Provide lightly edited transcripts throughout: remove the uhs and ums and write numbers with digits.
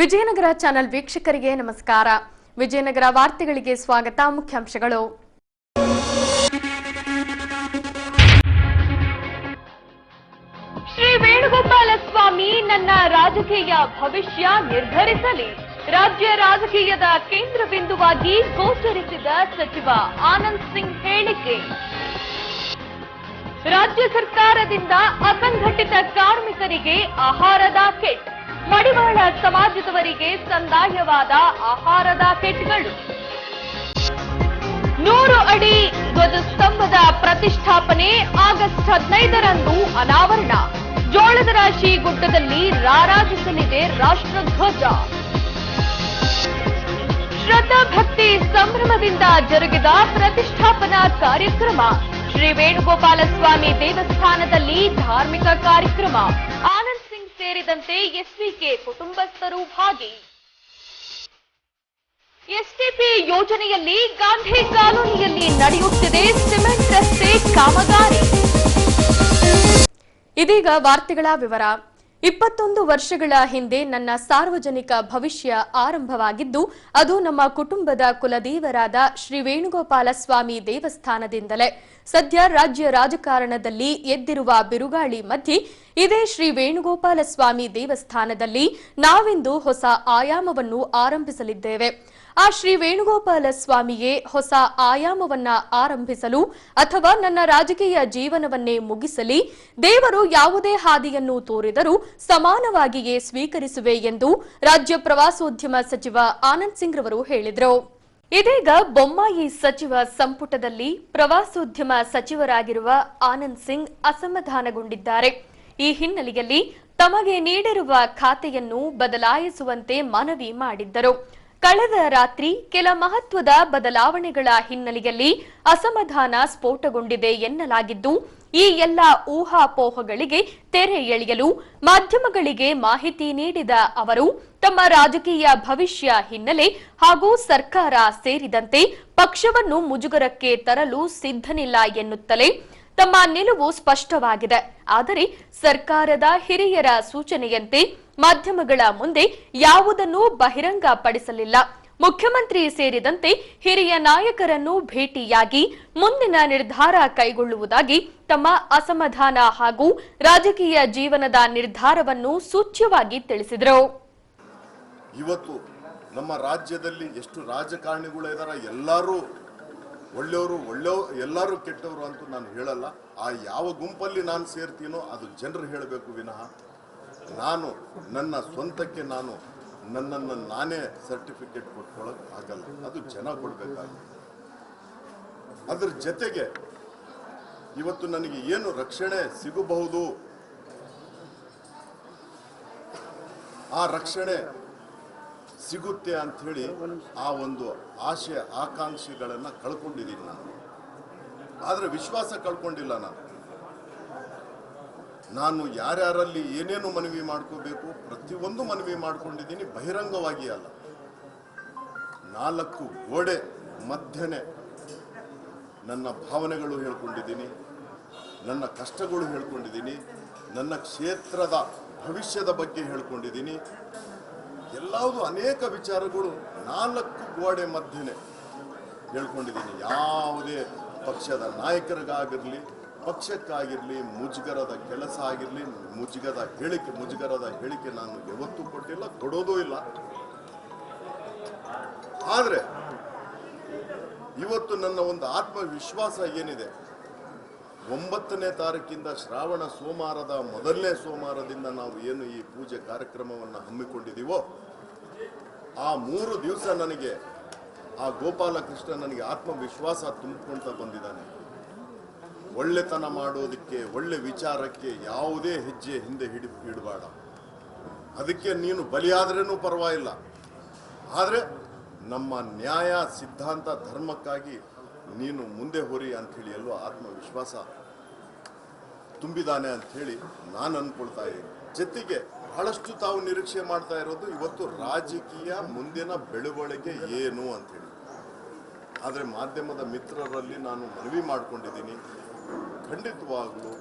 Vijayanagara channel ವೀಕ್ಷಕರಿಗೆ ನಮಸ್ಕಾರ. ವಿಜಯನಗರ ವಾರ್ತೆಗಳಿಗೆ ಸ್ವಾಗತ. ಮುಖ್ಯಾಂಶಗಳು. ಶ್ರೀ ವೇಣುಗೋಪಾಲ ಸ್ವಾಮಿ ನನ್ನ ರಾಜಕೀಯ ಭವಿಷ್ಯ ನಿರ್ಧರಿಸಲಿ. ರಾಜ್ಯ ರಾಜಕೀಯದ ಕೇಂದ್ರ ಬಿಂದುವಾಗಿ ಗೋಚರಿಸಿದ ಸಚಿವ ಆನಂದ್ ಸಿಂಗ್ ಹೇಳಿಕೆ. ರಾಜ್ಯ ಸರ್ಕಾರದಿಂದ ಅಸಂಘಟಿತ ಕಾರ್ಮಿಕರಿಗೆ ಆಹಾರದ ಕಿಟ್, ಮಡಿವಾಳ ಸಮಾಜದವರಿಗೆ ಸಂದಾಯವಾದ ಆಹಾರದ ಕಿಟ್ಗಳು. 100 ಅಡಿ ಧ್ವಜಸ್ತಂಭದ ಪ್ರತಿಷ್ಠಾಪನೆ ಆಗಸ್ಟ್ 15ರಂದು ಅನಾವರಣ. ಜೋಳದ ರಾಶಿ ಗುಡ್ಡದಲ್ಲಿ ರಾರಾಜಿಸಲಿದೆ ರಾಷ್ಟ್ರಧ್ವಜ. ಶ್ರದ್ಧಾ ಭಕ್ತಿ ಸಂಭ್ರಮದಿಂದ ಜರುಗಿದ ಪ್ರತಿಷ್ಠಾಪನಾ ಕಾರ್ಯಕ್ರಮ. ಶ್ರೀ ವೇಣುಗೋಪಾಲ ಸ್ವಾಮಿ ದೇವಸ್ಥಾನದಲ್ಲಿ ಧಾರ್ಮಿಕ ಕಾರ್ಯಕ್ರಮ. ಆನಂದ್ ಸಿಂಗ್ ಸೇರಿದಂತೆ ಎಸ್ವಿಕೆ ಕುಟುಂಬಸ್ಥರು ಭಾಗಿ. ಎಸ್ಟಿಪಿ ಯೋಜನೆಯಲ್ಲಿ ಗಾಂಧಿ ಕಾಲೋನಿಯಲ್ಲಿ ನಡೆಯುತ್ತಿದೆ ಸಿಮೆಂಟ್ ರಸ್ತೆ ಕಾಮಗಾರಿ. ಇದೀಗ ವಾರ್ತೆಗಳ ವಿವರ. 21 ವರ್ಷಗಳ ಹಿಂದೆ ನನ್ನ ಸಾರ್ವಜನಿಕ ಭವಿಷ್ಯ ಆರಂಭವಾಗಿದ್ದು ಅದು ನಮ್ಮ ಕುಟುಂಬದ ಕುಲದೇವರಾದ ಶ್ರೀ ವೇಣುಗೋಪಾಲ ಸ್ವಾಮಿ ದೇವಸ್ಥಾನದಿಂದಲೇ. ಸದ್ಯ ರಾಜ್ಯ ರಾಜಕಾರಣದಲ್ಲಿ ಎದ್ದಿರುವ ಬಿರುಗಾಳಿ ಮಧ್ಯೆ ಇದೇ ಶ್ರೀ ವೇಣುಗೋಪಾಲ ಸ್ವಾಮಿ ದೇವಸ್ಥಾನದಲ್ಲಿ ನಾವಿಂದು ಹೊಸ ಆಯಾಮವನ್ನು ಆರಂಭಿಸಲಿದ್ದೇವೆ. ಆ ಶ್ರೀ ವೇಣುಗೋಪಾಲ ಸ್ವಾಮಿಯೇ ಹೊಸ ಆಯಾಮವನ್ನ ಆರಂಭಿಸಲು ಅಥವಾ ನನ್ನ ರಾಜಕೀಯ ಜೀವನವನ್ನೇ ಮುಗಿಸಲಿ, ದೇವರು ಯಾವುದೇ ಹಾದಿಯನ್ನು ತೋರಿದರೂ ಸಮಾನವಾಗಿಯೇ ಸ್ವೀಕರಿಸುವೆ ಎಂದು ರಾಜ್ಯ ಪ್ರವಾಸೋದ್ಯಮ ಸಚಿವ ಆನಂದ್ ಸಿಂಗ್ ರವರು ಹೇಳಿದರು. ಇದೀಗ ಬೊಮ್ಮಾಯಿ ಸಚಿವ ಸಂಪುಟದಲ್ಲಿ ಪ್ರವಾಸೋದ್ಯಮ ಸಚಿವರಾಗಿರುವ ಆನಂದ್ ಸಿಂಗ್ ಅಸಮಾಧಾನಗೊಂಡಿದ್ದಾರೆ. ಈ ಹಿನ್ನೆಲೆಯಲ್ಲಿ ತಮಗೆ ನೀಡಿರುವ ಖಾತೆಯನ್ನು ಬದಲಾಯಿಸುವಂತೆ ಮನವಿ ಮಾಡಿದ್ದರು. ಕಳೆದ ರಾತ್ರಿ ಕೆಲ ಮಹತ್ವದ ಬದಲಾವಣೆಗಳ ಹಿನ್ನೆಲೆಯಲ್ಲಿ ಅಸಮಾಧಾನ ಸ್ಫೋಟಗೊಂಡಿದೆ ಎನ್ನಲಾಗಿದ್ದು, ಈ ಎಲ್ಲ ಊಹಾಪೋಹಗಳಿಗೆ ತೆರೆ ಎಳೆಯಲು ಮಾಧ್ಯಮಗಳಿಗೆ ಮಾಹಿತಿ ನೀಡಿದ ಅವರು ತಮ್ಮ ರಾಜಕೀಯ ಭವಿಷ್ಯ ಹಿನ್ನೆಲೆ ಹಾಗೂ ಸರ್ಕಾರ ಸೇರಿದಂತೆ ಪಕ್ಷವನ್ನು ಮುಜುಗರಕ್ಕೆ ತರಲು ಸಿದ್ಧನಿಲ್ಲ ಎನ್ನುತ್ತಲೇ ತಮ್ಮ ನಿಲುವು ಸ್ಪಷ್ಟವಾಗಿದೆ. ಆದರೆ ಸರ್ಕಾರದ ಹಿರಿಯರ ಸೂಚನೆಯಂತೆ ಮಾಧ್ಯಮಗಳ ಮುಂದೆ ಯಾವುದನ್ನೂ ಬಹಿರಂಗಪಡಿಸಲಿಲ್ಲ. ಮುಖ್ಯಮಂತ್ರಿ ಸೇರಿದಂತೆ ಹಿರಿಯ ನಾಯಕರನ್ನು ಭೇಟಿಯಾಗಿ ಮುಂದಿನ ನಿರ್ಧಾರ ಕೈಗೊಳ್ಳುವುದಾಗಿ ತಮ್ಮ ಅಸಮಾಧಾನ ಹಾಗೂ ರಾಜಕೀಯ ಜೀವನದ ನಿರ್ಧಾರವನ್ನು ಸೂಚ್ಯವಾಗಿ ತಿಳಿಸಿದರು. ಇವತ್ತು ನಮ್ಮ ರಾಜ್ಯದಲ್ಲಿ ಎಷ್ಟು ರಾಜಕಾರಣಿಗಳು ಇದ್ದಾರೆ, ಎಲ್ಲರೂ ಒಳ್ಳೆಯವರು ಎಲ್ಲರೂ ಕೆಟ್ಟವರು ಅಂತ ನಾನು ಹೇಳಲ್ಲ. ಆ ಯಾವ ಗುಂಪಲ್ಲಿ ನಾನು ಸೇರ್ತೀನೋ ಅದು ಜನರು ಹೇಳಬೇಕು ವಿನಃ ನಾನು ನನ್ನ ಸ್ವಂತಕ್ಕೆ ನನ್ನನ್ನು ನಾನೇ ಸರ್ಟಿಫಿಕೇಟ್ ಕೊಟ್ಕೊಳ್ಳೋಕೆ ಆಗಲ್ಲ. ಅದು ಜನ ಕೊಡಬೇಕಾಗುತ್ತೆ. ಅದರ ಜೊತೆಗೆ ಇವತ್ತು ನನಗೆ ಏನು ರಕ್ಷಣೆ ಸಿಗಬಹುದು, ಆ ರಕ್ಷಣೆ ಸಿಗುತ್ತೆ ಅಂಥೇಳಿ ಆ ಒಂದು ಆಶೆ ಆಕಾಂಕ್ಷೆಗಳನ್ನು ಕಳ್ಕೊಂಡಿದ್ದೀನಿ ನಾನು. ಆದರೆ ವಿಶ್ವಾಸ ಕಳ್ಕೊಂಡಿಲ್ಲ. ನಾನು ಯಾರ್ಯಾರಲ್ಲಿ ಏನೇನು ಮನವಿ ಮಾಡ್ಕೋಬೇಕು ಪ್ರತಿಯೊಂದು ಮನವಿ ಮಾಡ್ಕೊಂಡಿದ್ದೀನಿ, ಬಹಿರಂಗವಾಗಿ ಅಲ್ಲ. 4 ಗೋಡೆ ಮಧ್ಯೆ ನನ್ನ ಭಾವನೆಗಳು ಹೇಳ್ಕೊಂಡಿದ್ದೀನಿ, ನನ್ನ ಕಷ್ಟಗಳು ಹೇಳ್ಕೊಂಡಿದ್ದೀನಿ, ನನ್ನ ಕ್ಷೇತ್ರದ ಭವಿಷ್ಯದ ಬಗ್ಗೆ ಹೇಳ್ಕೊಂಡಿದ್ದೀನಿ. ಎಲ್ಲವೂ ಅನೇಕ ವಿಚಾರಗಳು 4 ಗೋಡೆ ಮಧ್ಯೆ ಹೇಳ್ಕೊಂಡಿದ್ದೀನಿ. ಯಾವುದೇ ಪಕ್ಷದ ನಾಯಕರಿಗಾಗಿರಲಿ, ಪಕ್ಷಕ್ಕಾಗಿರಲಿ, ಮುಜುಗರದ ಕೆಲಸ ಆಗಿರಲಿ, ಮುಜುಗರದ ಹೇಳಿಕೆ ನಾನು ಯಾವತ್ತೂ ಕೊಟ್ಟಿಲ್ಲ, ಕೊಡೋದೂ ಇಲ್ಲ. ಆದರೆ ಇವತ್ತು ನನ್ನ ಒಂದು ಆತ್ಮವಿಶ್ವಾಸ ಏನಿದೆ, 9ನೇ ತಾರೀಕಿಂದ ಶ್ರಾವಣ ಸೋಮವಾರದ ಮೊದಲನೇ ಸೋಮವಾರದಿಂದ ನಾವು ಏನು ಈ ಪೂಜೆ ಕಾರ್ಯಕ್ರಮವನ್ನು ಹಮ್ಮಿಕೊಂಡಿದ್ದೀವೋ ಆ 3 ದಿವಸ ನನಗೆ ಆ ಗೋಪಾಲಕೃಷ್ಣ ನನಗೆ ಆತ್ಮವಿಶ್ವಾಸ ತುಂಬಿಕೊಳ್ತಾ ಬಂದಿದ್ದಾನೆ. ಒಳ್ಳೆತನ ಮಾಡೋದಕ್ಕೆ, ಒಳ್ಳೆ ವಿಚಾರಕ್ಕೆ ಯಾವುದೇ ಹೆಜ್ಜೆ ಹಿಂದೆ ಇಡಬೇಡ. ಅದಕ್ಕೆ ನೀನು ಬಲಿಯಾದ್ರೇನೂ ಪರವಾಗಿಲ್ಲ, ಆದರೆ ನಮ್ಮ ನ್ಯಾಯ ಸಿದ್ಧಾಂತ ಧರ್ಮಕ್ಕಾಗಿ ನೀನು ಮುಂದೆ ಹೊರಿ ಅಂಥೇಳಿ ಎಲ್ಲೋ ಆತ್ಮವಿಶ್ವಾಸ ತುಂಬಿದ್ದಾನೆ ಅಂಥೇಳಿ ನಾನು ಅಂದ್ಕೊಳ್ತಾ ಇದ್ದೀನಿ. ಜೊತೆಗೆ ಬಹಳಷ್ಟು ತಾವು ನಿರೀಕ್ಷೆ ಮಾಡ್ತಾ ಇರೋದು ಇವತ್ತು ರಾಜಕೀಯ ಮುಂದಿನ ಬೆಳವಣಿಗೆ ಏನು ಅಂಥೇಳಿ. ಆದರೆ ಮಾಧ್ಯಮದ ಮಿತ್ರರಲ್ಲಿ ನಾನು ಮನವಿ ಮಾಡ್ಕೊಂಡಿದ್ದೀನಿ, ಖಂಡಿತವಾಗಲೂ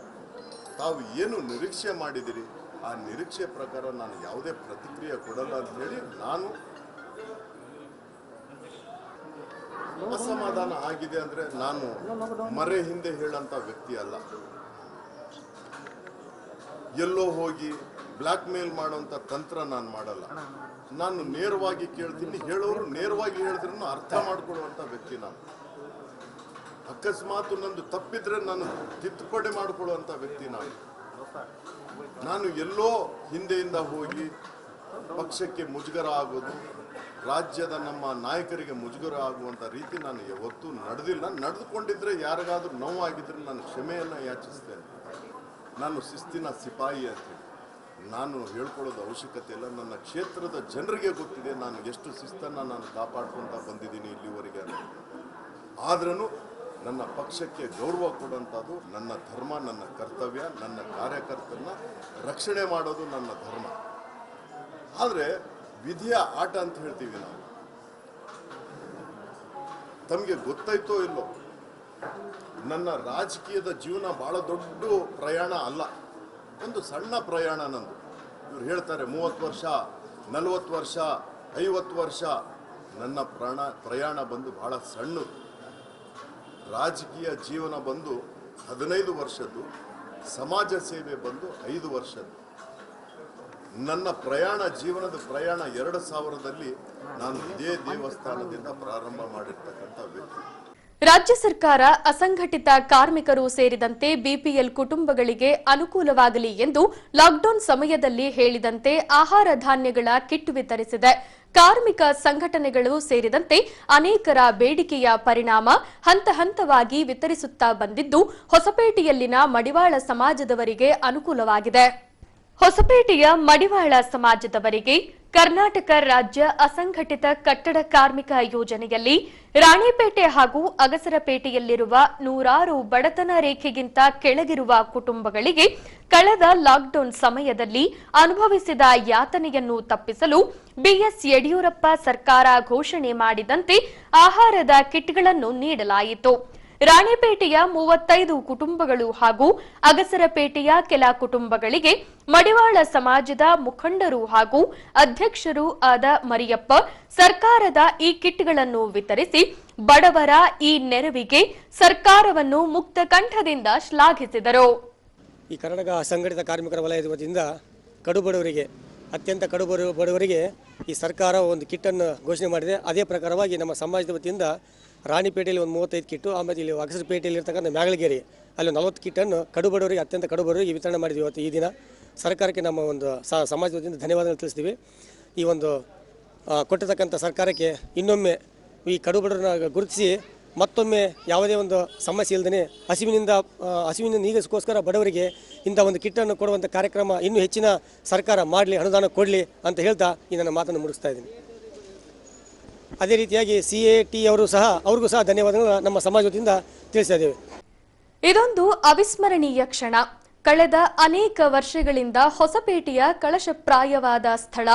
ತಾವು ಏನು ನಿರೀಕ್ಷೆ ಮಾಡಿದಿರಿ ಆ ನಿರೀಕ್ಷೆ ಪ್ರಕಾರ ನಾನು ಯಾವುದೇ ಪ್ರತಿಕ್ರಿಯೆ ಕೊಡಲ್ಲ ಅಂತ ಹೇಳಿ ನಾನು ಅಸಮಾಧಾನ ಆಗಿದೆ ಅಂದ್ರೆ ನಾನು ಮರೆ ಹಿಂದೆ ಹೇಳಂತ ವ್ಯಕ್ತಿ ಅಲ್ಲ. ಎಲ್ಲೋ ಹೋಗಿ ಬ್ಲಾಕ್ ಮೇಲ್ ಮಾಡುವಂತ ತಂತ್ರ ನಾನು ಮಾಡಲ್ಲ. ನಾನು ನೇರವಾಗಿ ಕೇಳ್ತೀನಿ, ಹೇಳೋರು ನೇರವಾಗಿ ಹೇಳಿದ್ರೂ ಅರ್ಥ ಮಾಡ್ಕೊಳ್ಳುವಂತ ವ್ಯಕ್ತಿ ನಾನು. ಅಕಸ್ಮಾತ್ ನಂದು ತಪ್ಪಿದ್ರೆ ನಾನು ತಿದ್ದುಪಡಿ ಮಾಡಿಕೊಳ್ಳುವಂತ ವ್ಯಕ್ತಿ ನಾನು ಎಲ್ಲೋ ಹಿಂದೆಯಿಂದ ಹೋಗಿ ಪಕ್ಷಕ್ಕೆ ಮುಜುಗರ ಆಗೋದು, ರಾಜ್ಯದ ನಮ್ಮ ನಾಯಕರಿಗೆ ಮುಜುಗರ ಆಗುವಂತ ರೀತಿ ನಾನು ಯಾವತ್ತೂ ನಡೆದಿಲ್ಲ. ನಡೆದುಕೊಂಡಿದ್ರೆ ಯಾರಿಗಾದ್ರೂ ನೋವಾಗಿದ್ರೆ ನಾನು ಕ್ಷಮೆಯನ್ನ ಯಾಚಿಸ್ತೇನೆ. ನಾನು ಶಿಸ್ತಿನ ಸಿಪಾಯಿ ಅಂತೇಳಿ ನಾನು ಹೇಳ್ಕೊಳ್ಳೋದು ಅವಶ್ಯಕತೆ ಇಲ್ಲ. ನನ್ನ ಕ್ಷೇತ್ರದ ಜನರಿಗೆ ಗೊತ್ತಿದೆ ನಾನು ಎಷ್ಟು ಶಿಸ್ತನ್ನು ನಾನು ಕಾಪಾಡ್ಕೊಳ್ತಾ ಬಂದಿದ್ದೀನಿ ಇಲ್ಲಿವರೆಗೆ. ಆದ್ರೂ ನನ್ನ ಪಕ್ಷಕ್ಕೆ ಗೌರವ ಕೊಡುವಂಥದ್ದು ನನ್ನ ಧರ್ಮ, ನನ್ನ ಕರ್ತವ್ಯ. ನನ್ನ ಕಾರ್ಯಕರ್ತರನ್ನ ರಕ್ಷಣೆ ಮಾಡೋದು ನನ್ನ ಧರ್ಮ. ಆದರೆ ವಿಧಿಯ ಆಟ ಅಂತ ಹೇಳ್ತೀವಿ ನಾವು. ತಮಗೆ ಗೊತ್ತಾಯ್ತೋ ಇಲ್ಲೋ, ನನ್ನ ರಾಜಕೀಯದ ಜೀವನ ಬಹಳ ದೊಡ್ಡ ಪ್ರಯಾಣ ಅಲ್ಲ, ಒಂದು ಸಣ್ಣ ಪ್ರಯಾಣ ನಂದು. ಇವ್ರು ಹೇಳ್ತಾರೆ 30 ವರ್ಷ, 40 ವರ್ಷ, 50 ವರ್ಷ. ನನ್ನ ಪ್ರಯಾಣ ಬಂದು ಬಹಳ ಸಣ್ಣದು. ರಾಜಕೀಯ ಜೀವನ ಬಂದು 15 ವರ್ಷದ್ದು, ಸಮಾಜ ಸೇವೆ ಬಂದು 5 ವರ್ಷದ್ದು. ನನ್ನ ಜೀವನದ ಪ್ರಯಾಣ 2000ರಲ್ಲಿ ನಾನು ಇದೇ ದೇವಸ್ಥಾನದಿಂದ ಪ್ರಾರಂಭ ಮಾಡಿರ್ತಕ್ಕಂಥ ವ್ಯಕ್ತಿ. ರಾಜ್ಯ ಸರ್ಕಾರ ಅಸಂಘಟಿತ ಕಾರ್ಮಿಕರು ಸೇರಿದಂತೆ ಬಿಪಿಎಲ್ ಕುಟುಂಬಗಳಿಗೆ ಅನುಕೂಲವಾಗಲಿ ಎಂದು ಲಾಕ್ಡೌನ್ ಸಮಯದಲ್ಲಿ ಹೇಳಿದಂತೆ ಆಹಾರ ಧಾನ್ಯಗಳ ಕಿಟ್ ವಿತರಿಸಿದೆ. ಕಾರ್ಮಿಕ ಸಂಘಟನೆಗಳು ಸೇರಿದಂತೆ ಅನೇಕರ ಬೇಡಿಕೆಯ ಪರಿಣಾಮ ಹಂತ ಹಂತವಾಗಿ ವಿತರಿಸುತ್ತಾ ಬಂದಿದ್ದು ಹೊಸಪೇಟೆಯಲ್ಲಿನ ಮಡಿವಾಳ ಸಮಾಜದವರಿಗೆ ಅನುಕೂಲವಾಗಿದೆ. ಹೊಸಪೇಟೆಯ ಮಡಿವಾಳ ಸಮಾಜದವರಿಗೆ ಕರ್ನಾಟಕ ರಾಜ್ಯ ಅಸಂಘಟಿತ ಕಟ್ಟಡ ಕಾರ್ಮಿಕ ಯೋಜನೆಯಲ್ಲಿ ರಾಣಿಪೇಟೆ ಹಾಗೂ ಅಗಸರಪೇಟೆಯಲ್ಲಿರುವ ನೂರಾರು ಬಡತನ ರೇಖೆಗಿಂತ ಕೆಳಗಿರುವ ಕುಟುಂಬಗಳಿಗೆ ಕಳೆದ ಲಾಕ್ಡೌನ್ ಸಮಯದಲ್ಲಿ ಅನುಭವಿಸಿದ ಯಾತನೆಯನ್ನು ತಪ್ಪಿಸಲು ಬಿಎಸ್ ಯಡಿಯೂರಪ್ಪ ಸರ್ಕಾರ ಘೋಷಣೆ ಮಾಡಿದಂತೆ ಆಹಾರದ ಕಿಟ್ಗಳನ್ನು ನೀಡಲಾಯಿತು. ರಾಣಿಪೇಟೆಯ 35 ಕುಟುಂಬಗಳು ಹಾಗೂ ಅಗಸರಪೇಟೆಯ ಕೆಲ ಕುಟುಂಬಗಳಿಗೆ ಮಡಿವಾಳ ಸಮಾಜದ ಮುಖಂಡರು ಹಾಗೂ ಅಧ್ಯಕ್ಷರೂ ಆದ ಮರಿಯಪ್ಪ ಸರ್ಕಾರದ ಈ ಕಿಟ್ಗಳನ್ನು ವಿತರಿಸಿ ಬಡವರ ಈ ನೆರವಿಗೆ ಸರ್ಕಾರವನ್ನು ಮುಕ್ತ ಕಂಠದಿಂದ ಶ್ಲಾಘಿಸಿದರು. ಈ ಕರ್ನಾಟಕ ಅಸಂಘಟಿತ ಕಾರ್ಮಿಕರ ವಲಯದ ವತಿಯಿಂದ ಕಡುಬಡವರಿಗೆ, ಅತ್ಯಂತ ಕಡುಬಡವರಿಗೆ ಈ ಸರ್ಕಾರ ಒಂದು ಕಿಟ್ಟನ್ನು ಘೋಷಣೆ ಮಾಡಿದೆ. ಅದೇ ಪ್ರಕಾರವಾಗಿ ನಮ್ಮ ಸಮಾಜದ ವತಿಯಿಂದ ರಾಣಿಪೇಟೆಯಲ್ಲಿ ಒಂದು 35 ಕಿಟ್ಟು, ಆಮೇಲೆ ಇಲ್ಲಿ ಅಗಸರಪೇಟೆಯಲ್ಲಿ ಇರ್ತಕ್ಕಂಥ ಮ್ಯಾಗಳಗೇರಿ ಅಲ್ಲಿ 40 ಕಿಟ್ಟನ್ನು ಕಡುಬಡವರಿಗೆ, ಅತ್ಯಂತ ಕಡುಬಡವರಿಗೆ ವಿತರಣೆ ಮಾಡಿದ್ವಿ. ಇವತ್ತು ಈ ದಿನ ಸರ್ಕಾರಕ್ಕೆ ನಮ್ಮ ಒಂದು ಸಮಾಜದ ವತಿಯಿಂದ ಧನ್ಯವಾದಗಳು ತಿಳಿಸ್ತೀವಿ. ಈ ಒಂದು ಕೊಟ್ಟಿರ್ತಕ್ಕಂಥ ಸರ್ಕಾರಕ್ಕೆ ಇನ್ನೊಮ್ಮೆ ಈ ಕಡುಬಡವರನ್ನ ಗುರುತಿಸಿ ಮತ್ತೊಮ್ಮೆ ಯಾವುದೇ ಒಂದು ಸಮಸ್ಯೆ ಇಲ್ಲದೇ ಹಸಿವಿನಿಂದ ನೀಗಿಸೋಸ್ಕರ ಬಡವರಿಗೆ ಇಂಥ ಒಂದು ಕಿಟ್ಟನ್ನು ಕೊಡುವಂಥ ಕಾರ್ಯಕ್ರಮ ಇನ್ನೂ ಹೆಚ್ಚಿನ ಸರ್ಕಾರ ಮಾಡಲಿ, ಅನುದಾನ ಕೊಡಲಿ ಅಂತ ಹೇಳ್ತಾ ಈ ನನ್ನ ಮಾತನ್ನು ಮುಗಿಸ್ತಾ ಇದ್ದೀನಿ. ಅದೇ ರೀತಿಯಾಗಿ CAT ಅವ್ರಿಗೂ ಸಹ ಧನ್ಯವಾದಗಳು ನಮ್ಮ ಸಮಾಜ ವತಿಯಿಂದ ತಿಳಿಸ್ತಾ ಇದ್ದೇವೆ. ಇದೊಂದು ಅವಿಸ್ಮರಣೀಯ ಕ್ಷಣ. ಕಳೆದ ಅನೇಕ ವರ್ಷಗಳಿಂದ ಹೊಸಪೇಟೆಯ ಕಳಶಪ್ರಾಯವಾದ ಸ್ಥಳ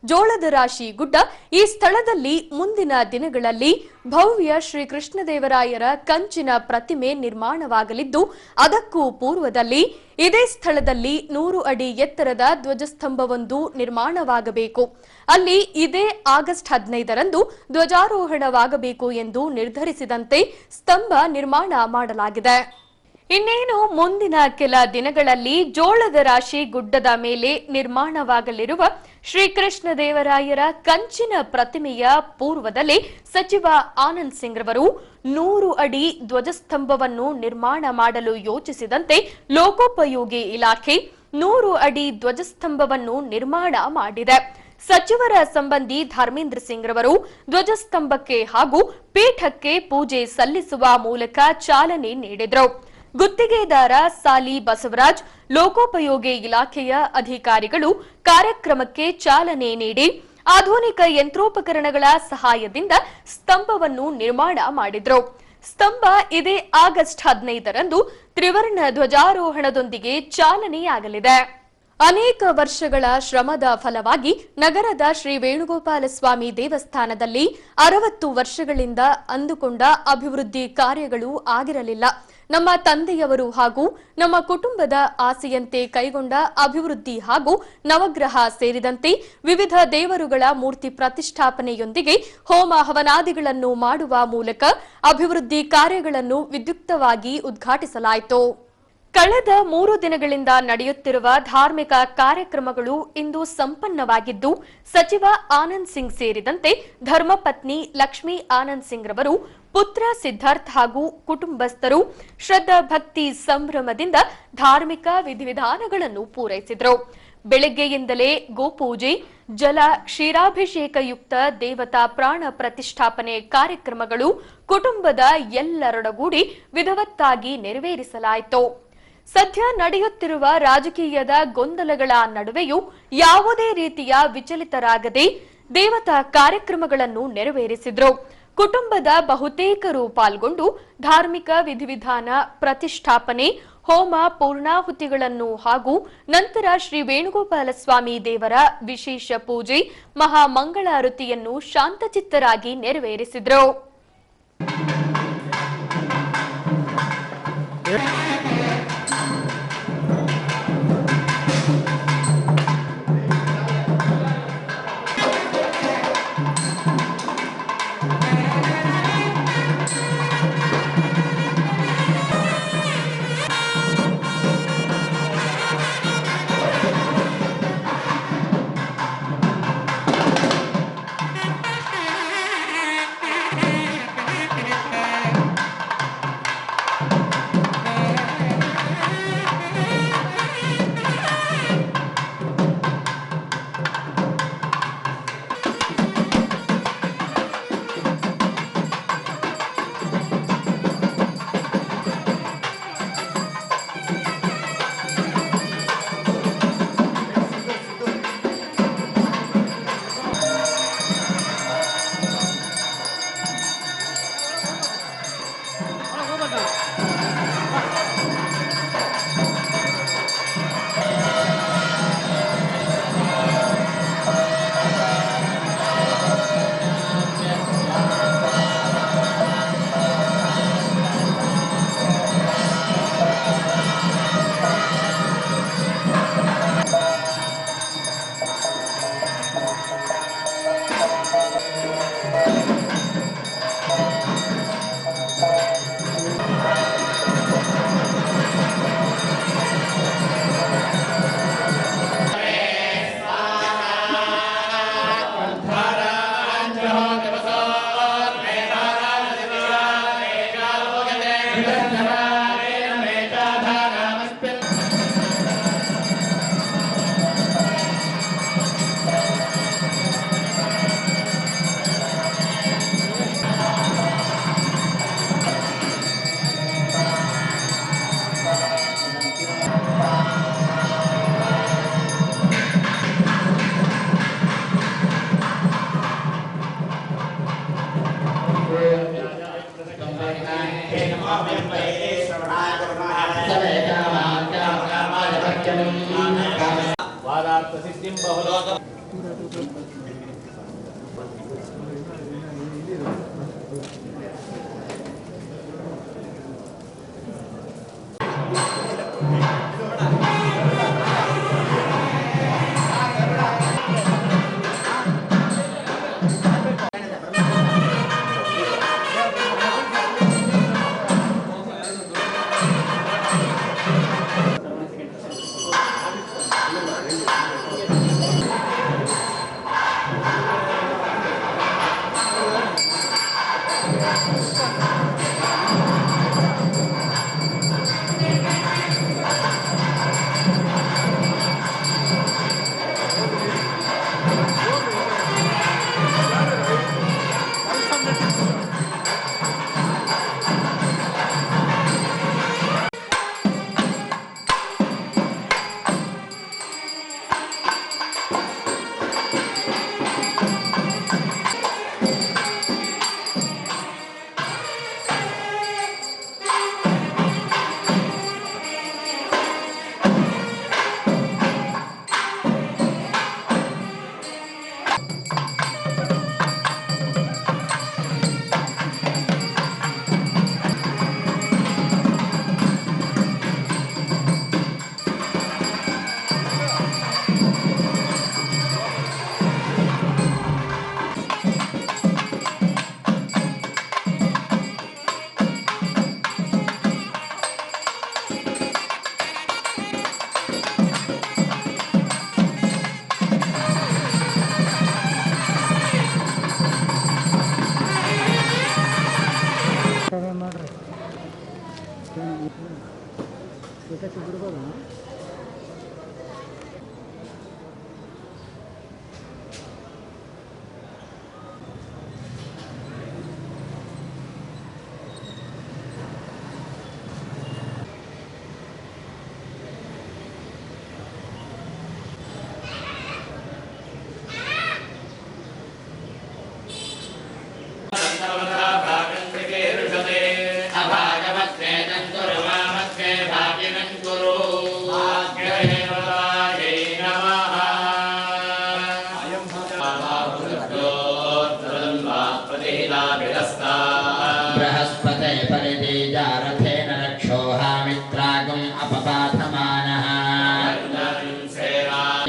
ಜೋಳದ ರಾಶಿ ಗುಡ್ಡ. ಈ ಸ್ಥಳದಲ್ಲಿ ಮುಂದಿನ ದಿನಗಳಲ್ಲಿ ಭವ್ಯ ಶ್ರೀ ಕೃಷ್ಣದೇವರಾಯರ ಕಂಚಿನ ಪ್ರತಿಮೆ ನಿರ್ಮಾಣವಾಗಲಿದ್ದು, ಅದಕ್ಕೂ ಪೂರ್ವದಲ್ಲಿ ಇದೇ ಸ್ಥಳದಲ್ಲಿ 100 ಅಡಿ ಎತ್ತರದ ಧ್ವಜಸ್ತಂಭವೊಂದು ನಿರ್ಮಾಣವಾಗಬೇಕು. ಅಲ್ಲಿ ಇದೇ ಆಗಸ್ಟ್ 15ರಂದು ಧ್ವಜಾರೋಹಣವಾಗಬೇಕು ಎಂದು ನಿರ್ಧರಿಸಿದಂತೆ ಸ್ತಂಭ ನಿರ್ಮಾಣ ಮಾಡಲಾಗಿದೆ. ಇನ್ನೇನು ಮುಂದಿನ ಕೆಲ ದಿನಗಳಲ್ಲಿ ಜೋಳದ ರಾಶಿ ಗುಡ್ಡದ ಮೇಲೆ ನಿರ್ಮಾಣವಾಗಲಿರುವ ಶ್ರೀಕೃಷ್ಣದೇವರಾಯರ ಕಂಚಿನ ಪ್ರತಿಮೆಯ ಪೂರ್ವದಲ್ಲಿ ಸಚಿವ ಆನಂದ್ ಸಿಂಗ್ ರವರು 100 ಅಡಿ ಧ್ವಜಸ್ತಂಭವನ್ನು ನಿರ್ಮಾಣ ಮಾಡಲು ಯೋಚಿಸಿದಂತೆ ಲೋಕೋಪಯೋಗಿ ಇಲಾಖೆ 100 ಅಡಿ ಧ್ವಜಸ್ತಂಭವನ್ನು ನಿರ್ಮಾಣ ಮಾಡಿದೆ. ಸಚಿವರ ಸಂಬಂಧಿ ಧರ್ಮೇಂದ್ರ ಸಿಂಗ್ ರವರು ಧ್ವಜಸ್ತಂಭಕ್ಕೆ ಹಾಗೂ ಪೀಠಕ್ಕೆ ಪೂಜೆ ಸಲ್ಲಿಸುವ ಮೂಲಕ ಚಾಲನೆ ನೀಡಿದರು. ಗುತ್ತಿಗೆದಾರ ಸಾಲಿ ಬಸವರಾಜ್, ಲೋಕೋಪಯೋಗಿ ಇಲಾಖೆಯ ಅಧಿಕಾರಿಗಳು ಕಾರ್ಯಕ್ರಮಕ್ಕೆ ಚಾಲನೆ ನೀಡಿ ಆಧುನಿಕ ಯಂತ್ರೋಪಕರಣಗಳ ಸಹಾಯದಿಂದ ಸ್ತಂಭವನ್ನು ನಿರ್ಮಾಣ ಮಾಡಿದ್ರು. ಸ್ತಂಭ ಇದೇ ಆಗಸ್ಟ್ 15ರಂದು ತ್ರಿವರ್ಣ ಧ್ವಜಾರೋಹಣದೊಂದಿಗೆ ಚಾಲನೆಯಾಗಲಿದೆ. ಅನೇಕ ವರ್ಷಗಳ ಶ್ರಮದ ಫಲವಾಗಿ ನಗರದ ಶ್ರೀ ವೇಣುಗೋಪಾಲ ಸ್ವಾಮಿ ದೇವಸ್ಥಾನದಲ್ಲಿ 60 ವರ್ಷಗಳಿಂದ ಅಂದುಕೊಂಡ ಅಭಿವೃದ್ಧಿ ಕಾರ್ಯಗಳು ಆಗಿರಲಿಲ್ಲ. ನಮ್ಮ ತಂದೆಯವರು ಹಾಗೂ ನಮ್ಮ ಕುಟುಂಬದ ಆಸೆಯಂತೆ ಕೈಗೊಂಡ ಅಭಿವೃದ್ಧಿ ಹಾಗೂ ನವಗ್ರಹ ಸೇರಿದಂತೆ ವಿವಿಧ ದೇವರುಗಳ ಮೂರ್ತಿ ಪ್ರತಿಷ್ಠಾಪನೆಯೊಂದಿಗೆ ಹೋಮ ಹವನಾದಿಗಳನ್ನು ಮಾಡುವ ಮೂಲಕ ಅಭಿವೃದ್ಧಿ ಕಾರ್ಯಗಳನ್ನು ವಿದ್ಯುಕ್ತವಾಗಿ ಉದ್ಘಾಟಿಸಲಾಯಿತು. ಕಳೆದ 3 ದಿನಗಳಿಂದ ನಡೆಯುತ್ತಿರುವ ಧಾರ್ಮಿಕ ಕಾರ್ಯಕ್ರಮಗಳು ಇಂದು ಸಂಪನ್ನವಾಗಿದ್ದು, ಸಚಿವ ಆನಂದ್ ಸಿಂಗ್ ಸೇರಿದಂತೆ ಧರ್ಮಪತ್ನಿ ಲಕ್ಷ್ಮೀ ಆನಂದ್ ಸಿಂಗ್ ರವರು ಪುತ್ರ ಸಿದ್ಧಾರ್ಥ್ ಹಾಗೂ ಕುಟುಂಬಸ್ಥರು ಶ್ರದ್ಧಾ ಭಕ್ತಿ ಸಂಭ್ರಮದಿಂದ ಧಾರ್ಮಿಕ ವಿಧಿವಿಧಾನಗಳನ್ನು ಪೂರೈಸಿದರು. ಬೆಳಗ್ಗೆಯಿಂದಲೇ ಗೋಪೂಜೆ, ಜಲ ಕ್ಷೀರಾಭಿಷೇಕಯುಕ್ತ ದೇವತಾ ಪ್ರಾಣ ಪ್ರತಿಷ್ಠಾಪನೆ ಕಾರ್ಯಕ್ರಮಗಳು ಕುಟುಂಬದ ಎಲ್ಲರೊಡಗೂಡಿ ವಿಧಿವತ್ತಾಗಿ ನೆರವೇರಿಸಲಾಯಿತು. ಸದ್ಯ ನಡೆಯುತ್ತಿರುವ ರಾಜಕೀಯದ ಗೊಂದಲಗಳ ನಡುವೆಯೂ ಯಾವುದೇ ರೀತಿಯ ವಿಚಲಿತರಾಗದೆ ದೇವತಾ ಕಾರ್ಯಕ್ರಮಗಳನ್ನು ನೆರವೇರಿಸಿದರು. ಕುಟುಂಬದ ಬಹುತೇಕರು ಪಾಲ್ಗೊಂಡು ಧಾರ್ಮಿಕ ವಿಧಿವಿಧಾನ, ಪ್ರತಿಷ್ಠಾಪನೆ, ಹೋಮ, ಪೂರ್ಣಾಹುತಿಗಳನ್ನು ಹಾಗೂ ನಂತರ ಶ್ರೀ ವೇಣುಗೋಪಾಲ ಸ್ವಾಮಿ ದೇವರ ವಿಶೇಷ ಪೂಜೆ, ಮಹಾಮಂಗಳಾರತಿಯನ್ನು ಶಾಂತಚಿತ್ತರಾಗಿ ನೆರವೇರಿಸಿದರು.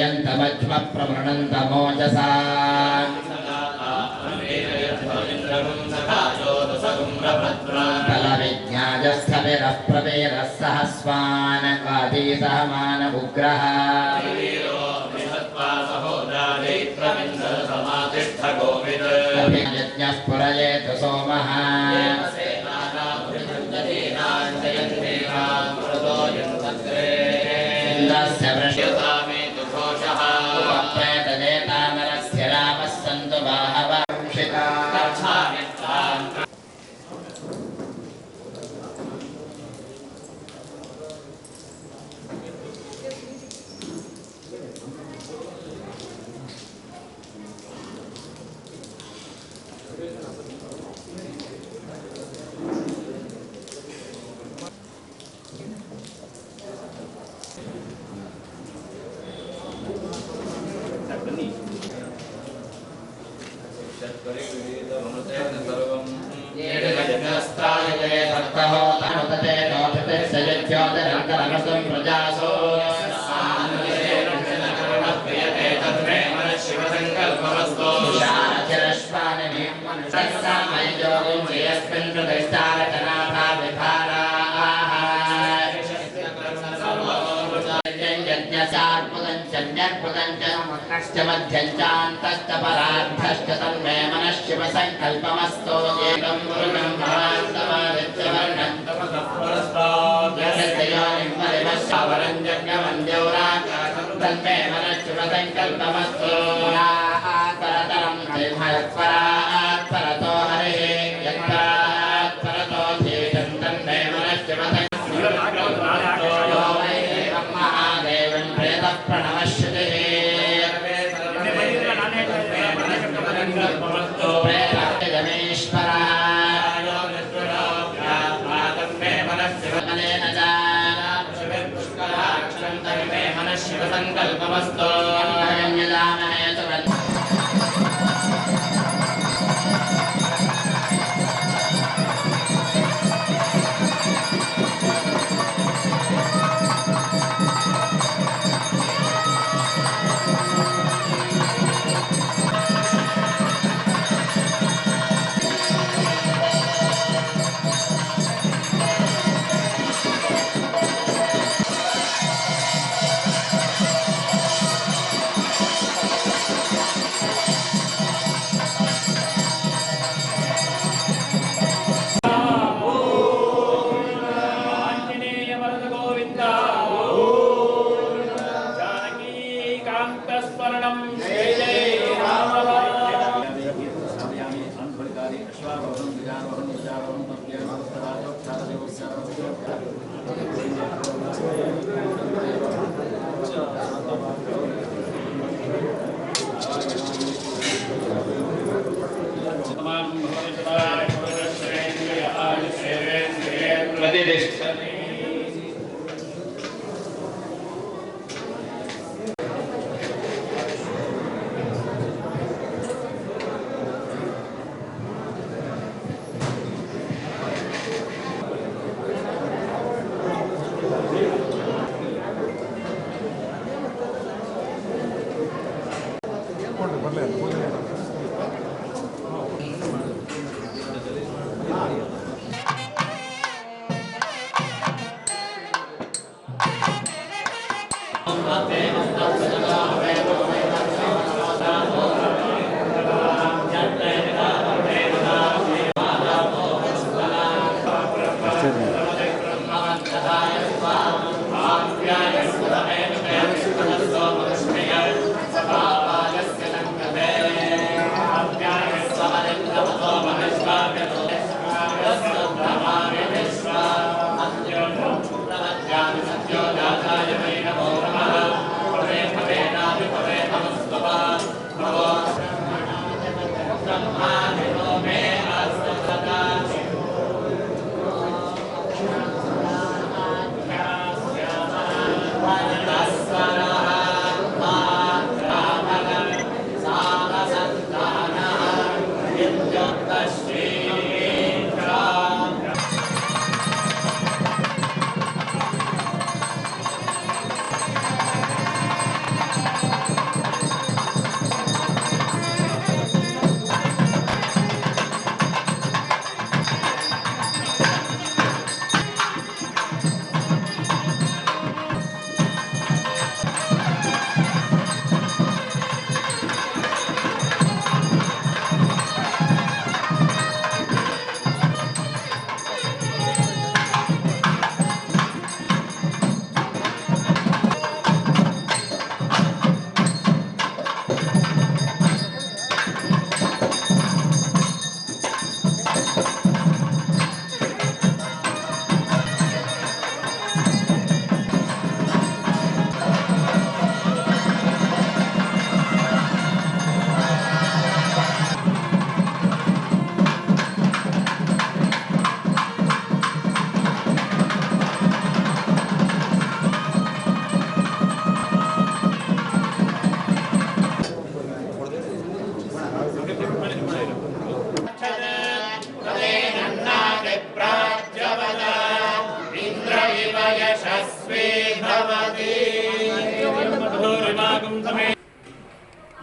यन्तमज्म प्रमृणन्तमोजसा कलविज्ञायस्थविरः प्रवेरः सहस्वान् वादीसहमान उग्रः यज्ञः पुरयेतु सोमः इन्द्रस्य वृष्यतामेतु घोषः उपप्रेतदेतानरस्य रामः सन्तु बाहवंशिता मध्यञ्चान्तश्च तन्मे मनः शिव संकल्पमस्तो एकं पुरुषं भवान्तमादित्यवर्णं तमसः तन्मे मनः शिव संकल्पमस्तो परतरं देवपरात् परतो हरिः यत्परात् परतो धीरं तन्मे मनः शिव संकल्पमस्तो महादेवं प्रेतः प्रणमश्रुतिः संकल्पमस्तो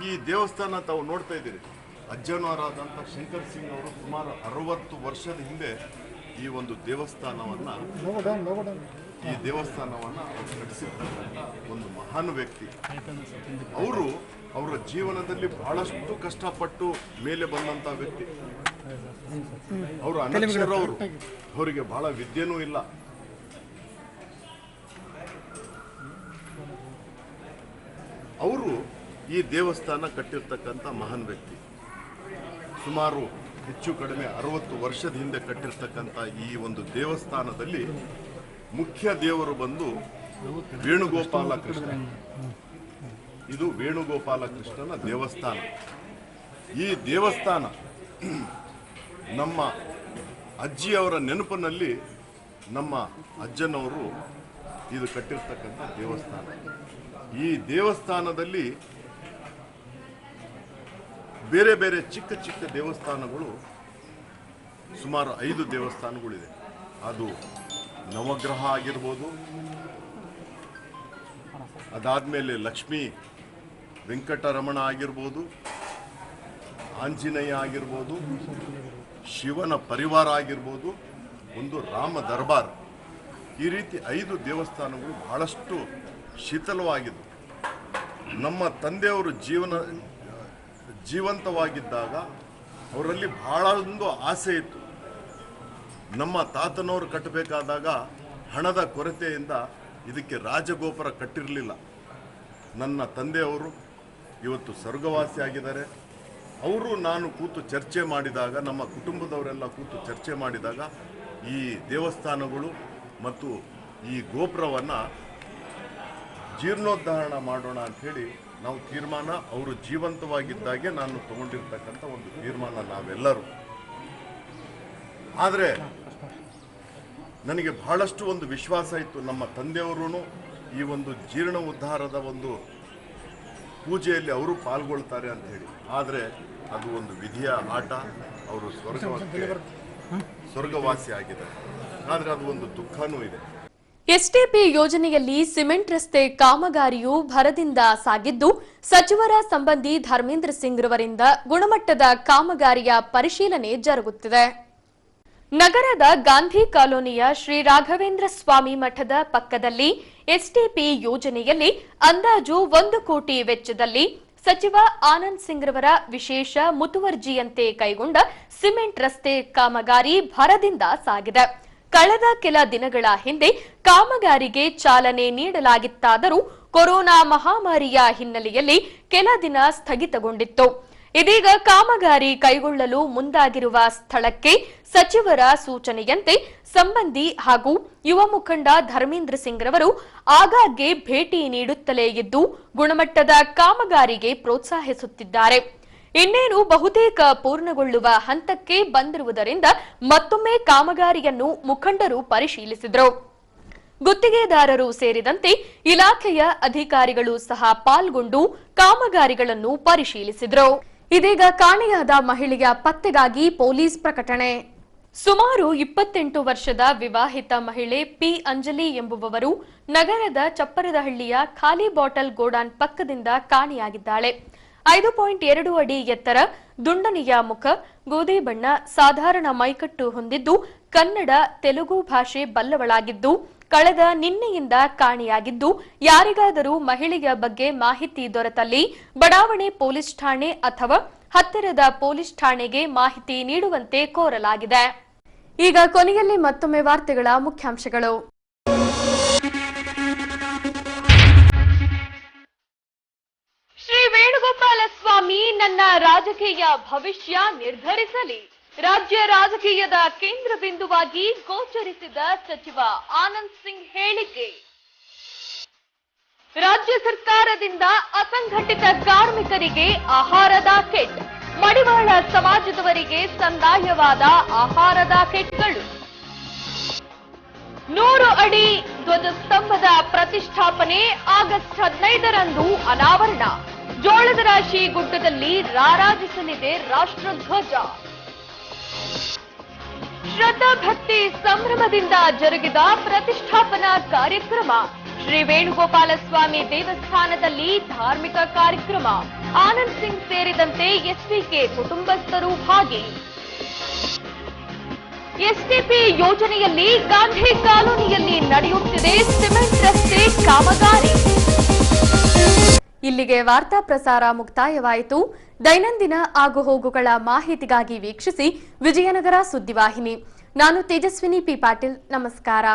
ಈ ದೇವಸ್ಥಾನ ತಾವು ನೋಡ್ತಾ ಇದ್ದೀರಿ, ಅಜ್ಜನವರಾದಂಥ ಶಂಕರ್ ಸಿಂಗ್ ಅವರು ಸುಮಾರು 60 ವರ್ಷದ ಹಿಂದೆ ಈ ಒಂದು ದೇವಸ್ಥಾನವನ್ನು ಕಟ್ಟಿಸಿರ್ತಕ್ಕಂಥ ಒಂದು ಮಹಾನ್ ವ್ಯಕ್ತಿ. ಅವರು ಅವರ ಜೀವನದಲ್ಲಿ ಬಹಳಷ್ಟು ಕಷ್ಟಪಟ್ಟು ಮೇಲೆ ಬಂದಂಥ ವ್ಯಕ್ತಿ. ಅವರು ಅನಕ್ಷರವರು, ಅವರಿಗೆ ಬಹಳ ವಿದ್ಯೆನೂ ಇಲ್ಲ. ಅವರು ಈ ದೇವಸ್ಥಾನ ಕಟ್ಟಿರ್ತಕ್ಕಂಥ ಮಹಾನ್ ವ್ಯಕ್ತಿ. ಸುಮಾರು ಹೆಚ್ಚು ಕಡಿಮೆ 60 ವರ್ಷದ ಹಿಂದೆ ಕಟ್ಟಿರ್ತಕ್ಕಂಥ ಈ ಒಂದು ದೇವಸ್ಥಾನದಲ್ಲಿ ಮುಖ್ಯ ದೇವರು ಬಂದು ವೇಣುಗೋಪಾಲ ಕೃಷ್ಣ. ಇದು ವೇಣುಗೋಪಾಲ ಕೃಷ್ಣನ ದೇವಸ್ಥಾನ. ಈ ದೇವಸ್ಥಾನ ನಮ್ಮ ಅಜ್ಜಿಯವರ ನೆನಪಿನಲ್ಲಿ ನಮ್ಮ ಅಜ್ಜನವರು ಇದು ಕಟ್ಟಿರ್ತಕ್ಕಂಥ ದೇವಸ್ಥಾನ. ಈ ದೇವಸ್ಥಾನದಲ್ಲಿ ಬೇರೆ ಬೇರೆ ಚಿಕ್ಕ ಚಿಕ್ಕ ದೇವಸ್ಥಾನಗಳು ಸುಮಾರು 5 ದೇವಸ್ಥಾನಗಳಿದೆ. ಅದು ನವಗ್ರಹ ಆಗಿರ್ಬೋದು, ಅದಾದಮೇಲೆ ಲಕ್ಷ್ಮೀ ವೆಂಕಟರಮಣ ಆಗಿರ್ಬೋದು, ಆಂಜನೇಯ ಆಗಿರ್ಬೋದು, ಶಿವನ ಪರಿವಾರ ಆಗಿರ್ಬೋದು, ಒಂದು ರಾಮ ದರ್ಬಾರ್. ಈ ರೀತಿ 5 ದೇವಸ್ಥಾನಗಳು ಬಹಳಷ್ಟು ಶಿಥಿಲವಾಗಿದ್ದವು. ನಮ್ಮ ತಂದೆಯವರು ಜೀವಂತವಾಗಿದ್ದಾಗ ಅವರಲ್ಲಿ ಬಹಳ ಒಂದು ಆಸೆ ಇತ್ತು. ನಮ್ಮ ತಾತನವರು ಕಟ್ಟಬೇಕಾದಾಗ ಹಣದ ಕೊರತೆಯಿಂದ ಇದಕ್ಕೆ ರಾಜಗೋಪುರ ಕಟ್ಟಿರಲಿಲ್ಲ. ನನ್ನ ತಂದೆಯವರು ಇವತ್ತು ಸ್ವರ್ಗವಾಸಿಯಾಗಿದ್ದಾರೆ. ಅವರು ನಾನು ಕೂತು ಚರ್ಚೆ ಮಾಡಿದಾಗ, ನಮ್ಮ ಕುಟುಂಬದವರೆಲ್ಲ ಕೂತು ಚರ್ಚೆ ಮಾಡಿದಾಗ ಈ ದೇವಸ್ಥಾನಗಳು ಮತ್ತು ಈ ಗೋಪುರವನ್ನು ಜೀರ್ಣೋದ್ಧಾರಣ ಮಾಡೋಣ ಅಂಥೇಳಿ ನಾವು ತೀರ್ಮಾನ, ಅವರು ಜೀವಂತವಾಗಿದ್ದಾಗೆ ನಾನು ತಗೊಂಡಿರ್ತಕ್ಕಂಥ ಒಂದು ತೀರ್ಮಾನ ನಾವೆಲ್ಲರೂ. ಆದರೆ ನನಗೆ ಬಹಳಷ್ಟು ಒಂದು ವಿಶ್ವಾಸ ಇತ್ತು, ನಮ್ಮ ತಂದೆಯವರು ಈ ಒಂದು ಜೀರ್ಣ ಉದ್ಧಾರದ ಒಂದು ಪೂಜೆಯಲ್ಲಿ ಅವರು ಪಾಲ್ಗೊಳ್ತಾರೆ ಅಂತ ಹೇಳಿ. ಆದರೆ ಅದು ಒಂದು ವಿಧಿಯ ಆಟ. ಅವರು ಸ್ವರ್ಗವಾಸಿ ಆಗಿದ್ದಾರೆ. ಆದರೆ ಅದು ಒಂದು ದುಃಖನೂ ಇದೆ. ಎಸ್ಟಿಪಿ ಯೋಜನೆಯಲ್ಲಿ ಸಿಮೆಂಟ್ ರಸ್ತೆ ಕಾಮಗಾರಿಯು ಭರದಿಂದ ಸಾಗಿದ್ದು, ಸಚಿವರ ಸಂಬಂಧಿ ಧರ್ಮೇಂದ್ರ ಸಿಂಗ್ ರವರಿಂದ ಗುಣಮಟ್ಟದ ಕಾಮಗಾರಿಯ ಪರಿಶೀಲನೆ ಜರುಗುತ್ತಿದೆ. ನಗರದ ಗಾಂಧಿ ಕಾಲೋನಿಯ ಶ್ರೀ ರಾಘವೇಂದ್ರ ಸ್ವಾಮಿ ಮಠದ ಪಕ್ಕದಲ್ಲಿ ಎಸ್ಟಿಪಿ ಯೋಜನೆಯಲ್ಲಿ ಅಂದಾಜು 1 ಕೋಟಿ ವೆಚ್ಚದಲ್ಲಿ ಸಚಿವ ಆನಂದ್ ಸಿಂಗ್ ರವರ ವಿಶೇಷ ಮುತುವರ್ಜಿಯಂತೆ ಕೈಗೊಂಡ ಸಿಮೆಂಟ್ ರಸ್ತೆ ಕಾಮಗಾರಿ ಭರದಿಂದ ಸಾಗಿದೆ. ಕಳೆದ ಕೆಲ ದಿನಗಳ ಹಿಂದೆ ಕಾಮಗಾರಿಗೆ ಚಾಲನೆ ನೀಡಲಾಗಿತ್ತಾದರೂ ಕೊರೋನಾ ಮಹಾಮಾರಿಯ ಹಿನ್ನೆಲೆಯಲ್ಲಿ ಕೆಲ ದಿನ ಸ್ಥಗಿತಗೊಂಡಿತ್ತು. ಇದೀಗ ಕಾಮಗಾರಿ ಕೈಗೊಳ್ಳಲು ಮುಂದಾಗಿರುವ ಸ್ಥಳಕ್ಕೆ ಸಚಿವರ ಸೂಚನೆಯಂತೆ ಸಂಬಂಧಿ ಹಾಗೂ ಯುವ ಮುಖಂಡ ಧರ್ಮೇಂದ್ರ ಸಿಂಗ್ ರವರು ಆಗಾಗ್ಗೆ ಭೇಟಿ ನೀಡುತ್ತಲೇ ಇದ್ದು ಗುಣಮಟ್ಟದ ಕಾಮಗಾರಿಗೆ ಪ್ರೋತ್ಸಾಹಿಸುತ್ತಿದ್ದಾರೆ. ಇನ್ನೇನು ಬಹುತೇಕ ಪೂರ್ಣಗೊಳ್ಳುವ ಹಂತಕ್ಕೆ ಬಂದಿರುವುದರಿಂದ ಮತ್ತೊಮ್ಮೆ ಕಾಮಗಾರಿಯನ್ನು ಮುಖಂಡರು ಪರಿಶೀಲಿಸಿದರು. ಗುತ್ತಿಗೆದಾರರು ಸೇರಿದಂತೆ ಇಲಾಖೆಯ ಅಧಿಕಾರಿಗಳು ಸಹ ಪಾಲ್ಗೊಂಡು ಕಾಮಗಾರಿಗಳನ್ನು ಪರಿಶೀಲಿಸಿದರು. ಇದೀಗ ಕಾಣೆಯಾದ ಮಹಿಳೆಯ ಪತ್ತೆಗಾಗಿ ಪೊಲೀಸ್ ಪ್ರಕಟಣೆ. ಸುಮಾರು 28 ವರ್ಷದ ವಿವಾಹಿತ ಮಹಿಳೆ ಪಿ ಅಂಜಲಿ ಎಂಬುವವರು ನಗರದ ಚಪ್ಪರದಹಳ್ಳಿಯ ಖಾಲಿ ಬಾಟಲ್ ಗೋಡಾನ್ ಪಕ್ಕದಿಂದ ಕಾಣೆಯಾಗಿದ್ದಾಳೆ. 5.2 ಅಡಿ ಎತ್ತರ, ದುಂಡನೆಯ ಮುಖ, ಗೋಧಿ ಬಣ್ಣ, ಸಾಧಾರಣ ಮೈಕಟ್ಟು ಹೊಂದಿದ್ದು ಕನ್ನಡ, ತೆಲುಗು ಭಾಷೆ ಬಲ್ಲವಳಾಗಿದ್ದು ಕಳೆದ ನಿನ್ನೆಯಿಂದ ಕಾಣೆಯಾಗಿದ್ದು, ಯಾರಿಗಾದರೂ ಮಹಿಳೆಯ ಬಗ್ಗೆ ಮಾಹಿತಿ ದೊರೆತಲ್ಲಿ ಬಡಾವಣೆ ಪೊಲೀಸ್ ಠಾಣೆ ಅಥವಾ ಹತ್ತಿರದ ಪೊಲೀಸ್ ಠಾಣೆಗೆ ಮಾಹಿತಿ ನೀಡುವಂತೆ ಕೋರಲಾಗಿದೆ. ಈಗ ಕೊನೆಯಲ್ಲಿ ಮತ್ತೊಮ್ಮೆ ವಾರ್ತೆಗಳ ಮುಖ್ಯಾಂಶಗಳು. ಶ್ರೀ ವೇಣುಗೋಪಾಲ ಸ್ವಾಮಿ ನನ್ನ ರಾಜಕೀಯ ಭವಿಷ್ಯ ನಿರ್ಧರಿಸಲಿ. ರಾಜ್ಯ ರಾಜಕೀಯದ ಕೇಂದ್ರ ಬಿಂದುವಾಗಿ ಗೋಚರಿಸಿದ ಸಚಿವ ಆನಂದ್ ಸಿಂಗ್ ಹೇಳಿಕೆ. ರಾಜ್ಯ ಸರ್ಕಾರದಿಂದ ಅಸಂಘಟಿತ ಕಾರ್ಮಿಕರಿಗೆ ಆಹಾರದ ಕಿಟ್, ಮಡಿವಾಳ ಸಮಾಜದವರಿಗೆ ಸಂದಾಯವಾದ ಆಹಾರದ ಕಿಟ್ಗಳು. 100 ಅಡಿ ಧ್ವಜಸ್ತಂಭದ ಪ್ರತಿಷ್ಠಾಪನೆ ಆಗಸ್ಟ್ 15ರಂದು ಅನಾವರಣ. ಜೋಳದ ರಾಶಿ ಗುಡ್ಡದಲ್ಲಿ ರಾರಾಜಿಸಲಿದೆ ರಾಷ್ಟ್ರಧ್ವಜ. ಶ್ರದ್ಧಾ ಭಕ್ತಿ ಸಂಭ್ರಮದಿಂದ ಜರುಗಿದ ಪ್ರತಿಷ್ಠಾಪನಾ ಕಾರ್ಯಕ್ರಮ. ಶ್ರೀ ವೇಣುಗೋಪಾಲ ಸ್ವಾಮಿ ದೇವಸ್ಥಾನದಲ್ಲಿ ಧಾರ್ಮಿಕ ಕಾರ್ಯಕ್ರಮ. ಆನಂದ್ ಸಿಂಗ್ ಸೇರಿದಂತೆ ಎಸ್ವಿಕೆ ಕುಟುಂಬಸ್ಥರು ಭಾಗಿ. ಎಸ್ಟಿಪಿ ಯೋಜನೆಯಲ್ಲಿ ಗಾಂಧಿ ಕಾಲೋನಿಯಲ್ಲಿ ನಡೆಯುತ್ತಿದೆ ಸಿಮೆಂಟ್ ರಸ್ತೆ ಕಾಮಗಾರಿ. ಇಲ್ಲಿಗೆ ವಾರ್ತಾ ಪ್ರಸಾರ ಮುಕ್ತಾಯವಾಯಿತು. ದೈನಂದಿನ ಆಗುಹೋಗುಗಳ ಮಾಹಿತಿಗಾಗಿ ವೀಕ್ಷಿಸಿ ವಿಜಯನಗರ ಸುದ್ದಿವಾಹಿನಿ. ನಾನು ತೇಜಸ್ವಿನಿ ಪಿ ಪಾಟೀಲ್. ನಮಸ್ಕಾರ.